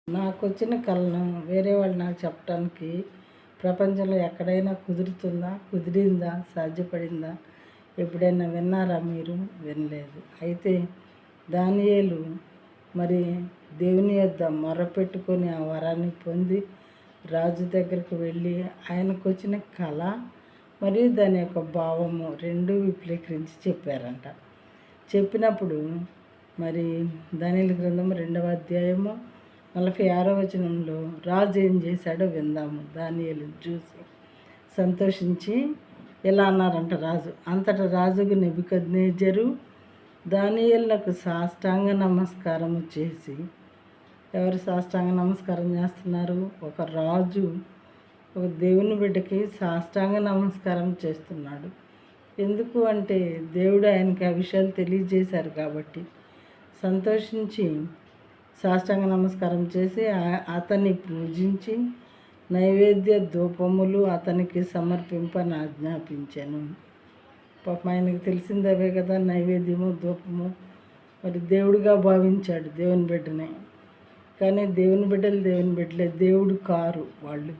నాకొచ్చిన కలను వేరే వాళ్ళు నాకు చెప్పటానికి ప్రపంచంలో ఎక్కడైనా కుదిరిందా, సాధ్యపడిందా? ఎప్పుడైనా విన్నారా మీరు? వినలేదు. అయితే దానియేలు మరి దేవుని యొద్ద మొరపెట్టుకొని ఆ వరాన్ని పొంది రాజు దగ్గరికి వెళ్ళి ఆయనకు వచ్చిన కళ మరియు దాని యొక్క భావము రెండూ విపులీకరించి చెప్పారంట. చెప్పినప్పుడు మరి దానియేలు గ్రంథం 2వ అధ్యాయము 46వ వచనంలో రాజు ఏం చేశాడో విందాము. దానియేలు చూసి సంతోషించి ఇలా అన్నారంట రాజు. అంతటా రాజుకు నెబుకద్నెజరు దానియేలునకు సాష్టాంగ నమస్కారము చేసి, ఎవరు సాష్టాంగ నమస్కారం చేస్తున్నారు? ఒక రాజు ఒక దేవుని బిడ్డకి సాష్టాంగ నమస్కారం చేస్తున్నాడు. ఎందుకు అంటే దేవుడు ఆయనకి ఆ విషయాలు తెలియజేశారు కాబట్టి సంతోషించి సాష్టాంగ నమస్కారం చేసి అతన్ని పూజించి నైవేద్య ధూపములు అతనికి సమర్పింపని ఆజ్ఞాపించాను. పాపం ఆయనకు తెలిసిందవే కదా, నైవేద్యము ధూపము. మరి దేవుడిగా భావించాడు దేవుని బిడ్డని. కానీ దేవుని బిడ్డలే, దేవుడు కారు వాళ్ళు.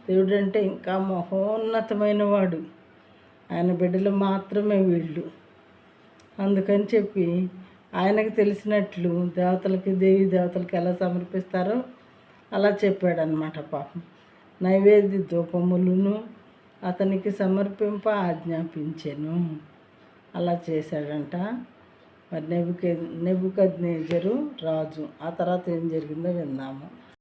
దేవుడు అంటే ఇంకా మహోన్నతమైన వాడు. ఆయన బిడ్డలు మాత్రమే వీళ్ళు. అందుకని చెప్పి ఆయనకు తెలిసినట్లు దేవీ దేవతలకి ఎలా సమర్పిస్తారో అలా చెప్పాడనమాట. పాపం నైవేద్య ధూపములను అతనికి సమర్పింప ఆజ్ఞాపించాను. అలా చేశాడంట. మరి నెబుకద్నెజరు రాజు. ఆ తర్వాత ఏం జరిగిందో విందాము.